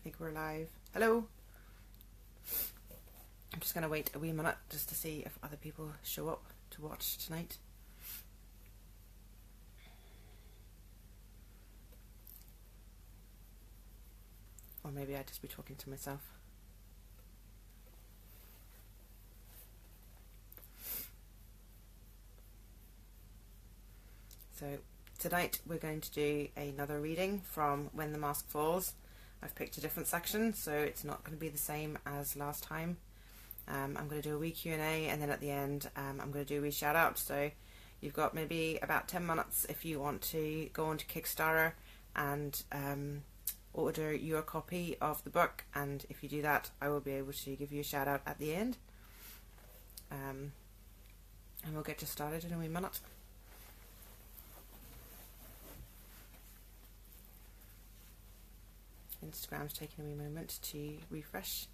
think we're live. Hello. I'm just going to wait a wee minute just to see if other people show up to watch tonight. Or maybe I'd just be talking to myself. So tonight we're going to do another reading from When the Mask Falls. I've picked a different section, so it's not going to be the same as last time. I'm going to do a wee Q&A, and then at the end I'm going to do a wee shout out. So you've got maybe about 10 minutes if you want to go onto Kickstarter and order your copy of the book, and if you do that I will be able to give you a shout out at the end. And we'll get you started in a wee minute. Instagram's taking a wee moment to refresh.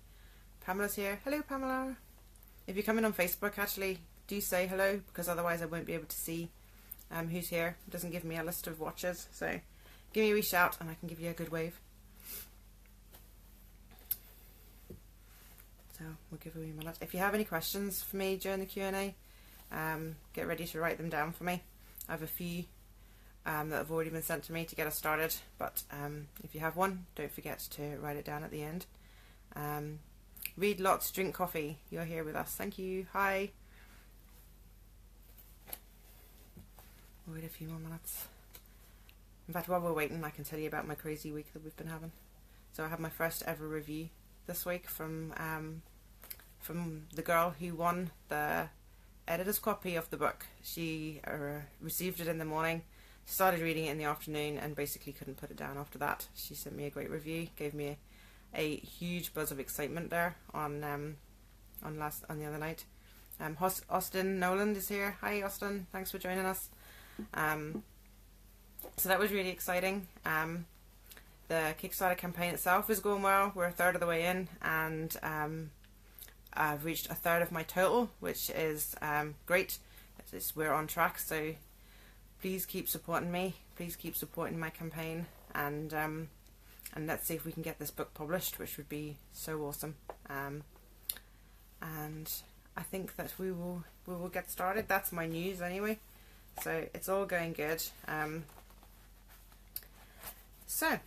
Pamela's here. Hello, Pamela. If you're coming on Facebook, actually, do say hello, because otherwise I won't be able to see who's here. It doesn't give me a list of watchers, so give me a wee shout and I can give you a good wave. So we'll give a wee minute. If you have any questions for me during the Q&A, get ready to write them down for me. I have a few that have already been sent to me to get us started, but if you have one, don't forget to write it down at the end. Read lots, drink coffee. You're here with us. Thank you. Hi. We'll wait a few more minutes. In fact, while we're waiting, I can tell you about my crazy week that we've been having. So I had my first ever review this week from the girl who won the editor's copy of the book. She received it in the morning, started reading it in the afternoon, and basically couldn't put it down after that. She sent me a great review, gave me a huge buzz of excitement there on the other night. Austin Noland is here. Hi Austin, thanks for joining us. So that was really exciting. The Kickstarter campaign itself is going well. We're a third of the way in, and I've reached a third of my total, which is great. We're on track, so please keep supporting me. Please keep supporting my campaign, and let's see if we can get this book published, which would be so awesome. And I think that we will get started. That's my news anyway. So it's all going good. So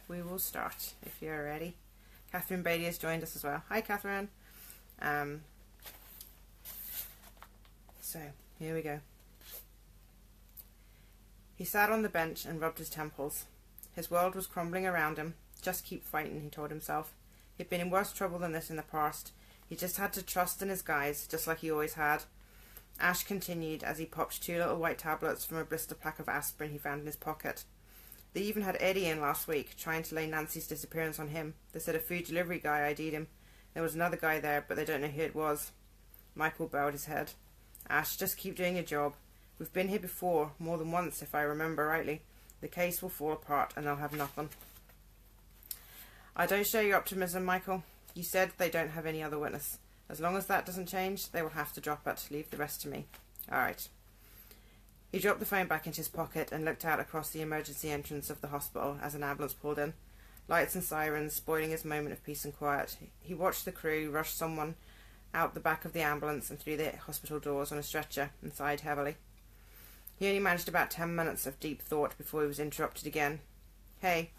we will start if you're ready. Catherine Beatty has joined us as well. Hi Catherine. So here we go. He sat on the bench and rubbed his temples. His world was crumbling around him. Just keep fighting, he told himself. He'd been in worse trouble than this in the past. He just had to trust in his guys, just like he always had. Ash continued as he popped 2 little white tablets from a blister pack of aspirin he found in his pocket. They even had Eddie in last week, trying to lay Nancy's disappearance on him. They said a food delivery guy ID'd him. There was another guy there, but they don't know who it was. Michael bowed his head. Ash, just keep doing your job. We've been here before, more than once if I remember rightly. The case will fall apart and they'll have nothing. I don't share your optimism, Michael. You said they don't have any other witness. As long as that doesn't change, they will have to drop it. Leave the rest to me. All right. He dropped the phone back into his pocket and looked out across the emergency entrance of the hospital as an ambulance pulled in. Lights and sirens spoiling his moment of peace and quiet. He watched the crew rush someone out the back of the ambulance and through the hospital doors on a stretcher and sighed heavily. He only managed about 10 minutes of deep thought before he was interrupted again. Hey.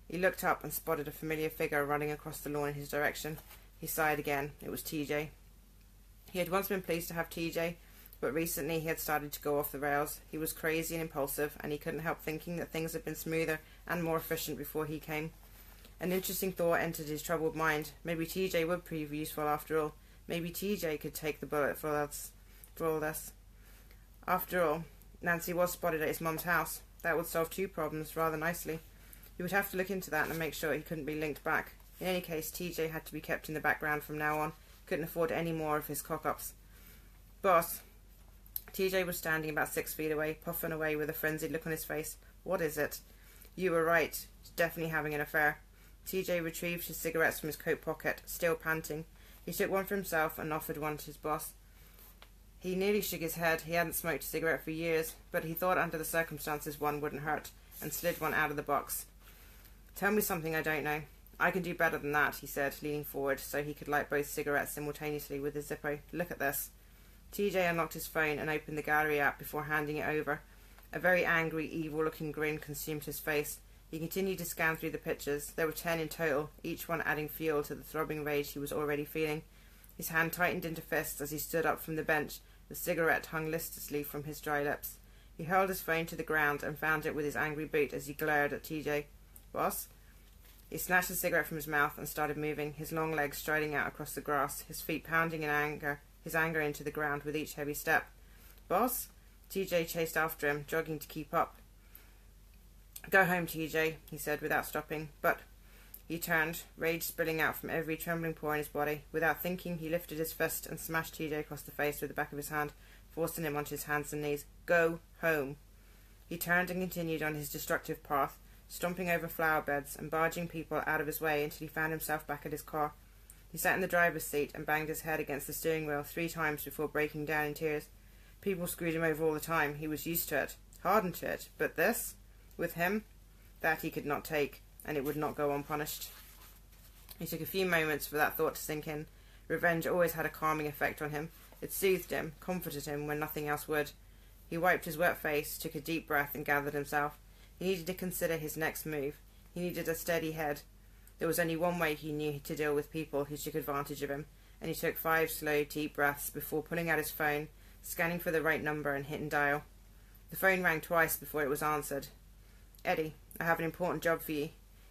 He looked up and spotted a familiar figure running across the lawn in his direction. He sighed again. It was TJ. He had once been pleased to have TJ, but recently he had started to go off the rails. He was crazy and impulsive, and he couldn't help thinking that things had been smoother and more efficient before he came. An interesting thought entered his troubled mind. Maybe TJ would prove useful after all. Maybe TJ could take the bullet for all this. After all, Nancy was spotted at his mum's house. That would solve 2 problems rather nicely. He would have to look into that and make sure he couldn't be linked back. In any case, TJ had to be kept in the background from now on. Couldn't afford any more of his cock-ups. Boss. TJ was standing about 6 feet away, puffing away with a frenzied look on his face. What is it? You were right. He's definitely having an affair. TJ retrieved his cigarettes from his coat pocket, still panting. He took one for himself and offered one to his boss. He nearly shook his head. He hadn't smoked a cigarette for years, but he thought under the circumstances one wouldn't hurt, and slid one out of the box. Tell me something I don't know. I can do better than that, he said, leaning forward so he could light both cigarettes simultaneously with his Zippo. Look at this. TJ unlocked his phone and opened the gallery app before handing it over. A very angry, evil-looking grin consumed his face. He continued to scan through the pictures. There were 10 in total, each one adding fuel to the throbbing rage he was already feeling. His hand tightened into fists as he stood up from the bench. The cigarette hung listlessly from his dry lips. He hurled his phone to the ground and found it with his angry boot as he glared at TJ. Boss? He snatched the cigarette from his mouth and started moving, his long legs striding out across the grass, his feet pounding in anger, his anger into the ground with each heavy step. Boss? TJ chased after him, jogging to keep up. Go home, TJ, he said without stopping. But he turned, rage spilling out from every trembling pore in his body. Without thinking, he lifted his fist and smashed TJ across the face with the back of his hand, forcing him onto his hands and knees. Go home. He turned and continued on his destructive path, stomping over flower beds and barging people out of his way until he found himself back at his car. He sat in the driver's seat and banged his head against the steering wheel 3 times before breaking down in tears. People screwed him over all the time. He was used to it, hardened to it. But this, with him, that he could not take, and it would not go unpunished. He took a few moments for that thought to sink in. Revenge always had a calming effect on him. It soothed him, comforted him when nothing else would. He wiped his wet face, took a deep breath, and gathered himself. He needed to consider his next move. He needed a steady head. There was only one way he knew to deal with people who took advantage of him, and he took 5 slow, deep breaths before pulling out his phone, scanning for the right number and hitting dial. The phone rang twice before it was answered. Eddie, I have an important job for you.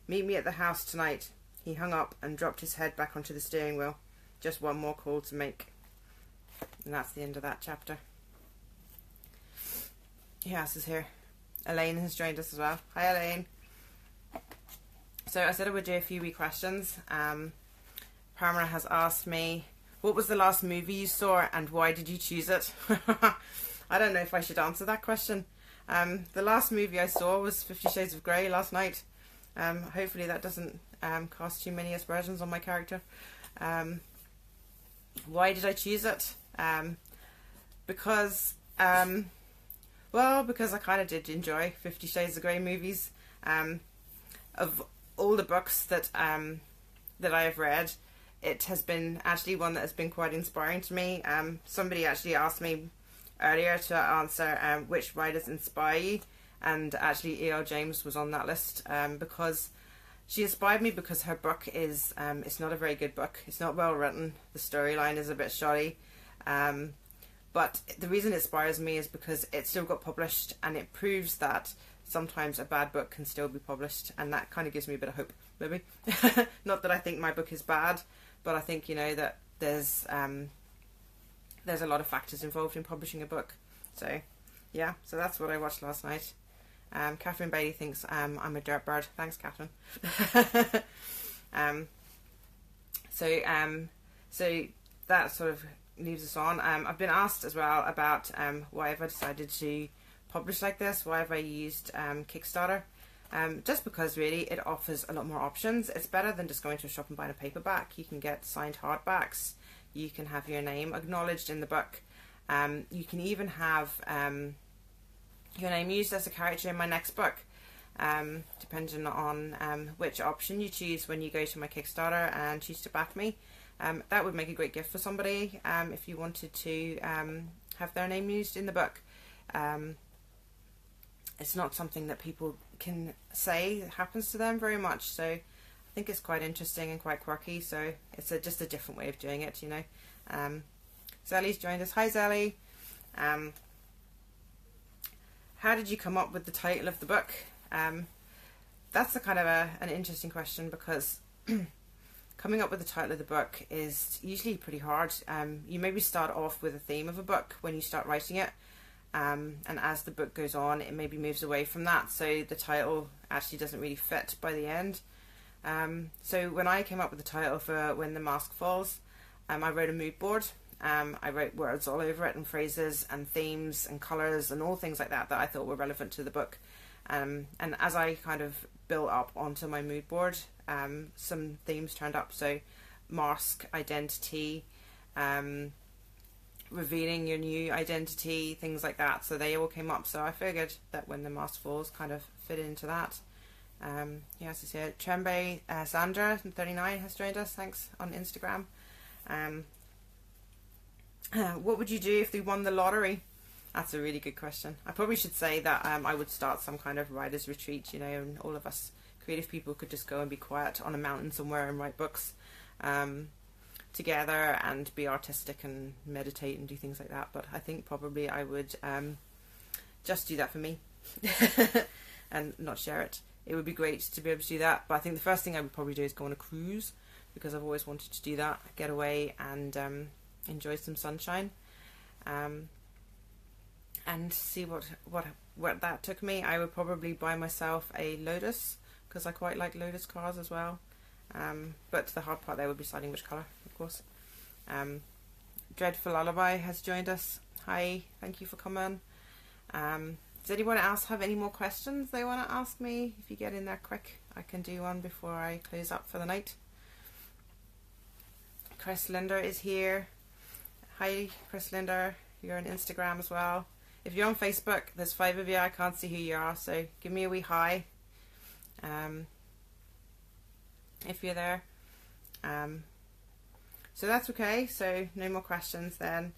Meet me at the house tonight. He hung up and dropped his head back onto the steering wheel. Just one more call to make. And that's the end of that chapter. Who else is here? Elaine has joined us as well. Hi, Elaine. So I said I would do a few wee questions. Pamela has asked me, what was the last movie you saw and why did you choose it? I don't know if I should answer that question. The last movie I saw was 50 Shades of Grey last night. Hopefully that doesn't cast too many aspersions on my character. Why did I choose it? Because I kind of did enjoy 50 Shades of Grey movies. Of all the books that I have read, it has been actually one that has been quite inspiring to me. Somebody actually asked me earlier to answer which writers inspire you, and actually E.L. James was on that list because she inspired me because her book is it's not a very good book. It's not well written. The storyline is a bit shoddy. But the reason it inspires me is because it still got published, and it proves that sometimes a bad book can still be published, and that kind of gives me a bit of hope, maybe. Not that I think my book is bad, but I think, that there's a lot of factors involved in publishing a book. So, yeah, so that's what I watched last night. Catherine Bailey thinks I'm a dirtbird. Thanks, Catherine. So that sort of leaves us on. I've been asked as well about why have I decided to publish like this? Why have I used Kickstarter? Just because really it offers a lot more options. It's better than just going to a shop and buying a paperback. You can get signed hardbacks. You can have your name acknowledged in the book. You can even have your name used as a character in my next book, depending on which option you choose when you go to my Kickstarter and choose to back me. That would make a great gift for somebody if you wanted to have their name used in the book. It's not something that people can say happens to them very much, so I think it's quite interesting and quite quirky, so it's just a different way of doing it, Zelly's joined us. Hi, Zelly. How did you come up with the title of the book? That's a kind of an interesting question, because coming up with the title of the book is usually pretty hard. You maybe start off with a theme of a book when you start writing it, and as the book goes on it maybe moves away from that, so the title actually doesn't really fit by the end. So when I came up with the title for When the Mask Falls, I wrote a mood board. I wrote words all over it, and phrases and themes and colours and all things like that I thought were relevant to the book. And as I kind of built up onto my mood board, some themes turned up. So mask, identity, revealing your new identity, things like that. So they all came up. So I figured that When the Mask Falls kind of fit into that. Yeah, as I said, Trembe Sandra 39 has joined us. Thanks on Instagram. What would you do if they won the lottery? That's a really good question. I probably should say that I would start some kind of writer's retreat, you know, and all of us creative people could just go and be quiet on a mountain somewhere and write books together and be artistic and meditate and do things like that. But I think probably I would just do that for me and not share it. It would be great to be able to do that, but I think the first thing I would probably do is go on a cruise, because I've always wanted to do that, get away and enjoy some sunshine, and see what that took me. I would probably buy myself a Lotus, because I quite like Lotus cars as well, but the hard part there would be deciding which colour, of course. Dreadful Lullaby has joined us. Hi, thank you for coming. Does anyone else have any more questions they want to ask me? If you get in there quick, I can do one before I close up for the night. Chris Linder is here. Hi, Chris Linder. You're on Instagram as well. If you're on Facebook, there's 5 of you. I can't see who you are, so give me a wee hi if you're there. So that's okay. So no more questions then.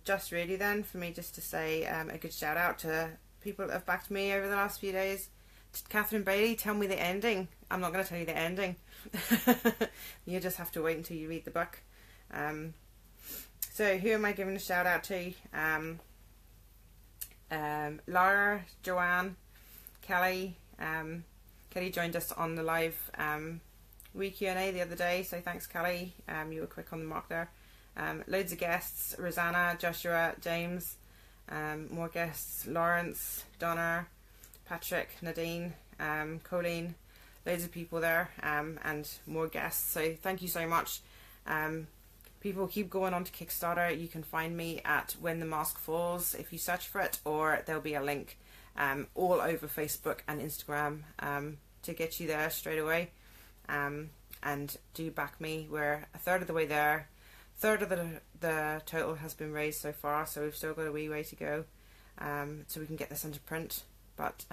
Just really then for me just to say a good shout out to people that have backed me over the last few days. Catherine Bailey, tell me the ending. I'm not going to tell you the ending. You just have to wait until you read the book. So who am I giving a shout out to? Laura, Joanne, Kelly. Kelly joined us on the live Q&A the other day, so thanks Kelly. You were quick on the mark there. Loads of guests: Rosanna, Joshua, James, more guests: Lawrence, Donna, Patrick, Nadine, Colleen. Loads of people there, and more guests. So thank you so much. People keep going on to Kickstarter. You can find me at When the Mask Falls if you search for it, or there'll be a link all over Facebook and Instagram to get you there straight away. And do back me. We're a third of the way there. Third of the total has been raised so far, so we've still got a wee way to go, so we can get this into print. But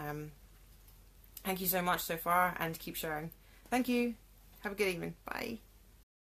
thank you so much so far, and keep sharing. Thank you. Have a good evening. Bye.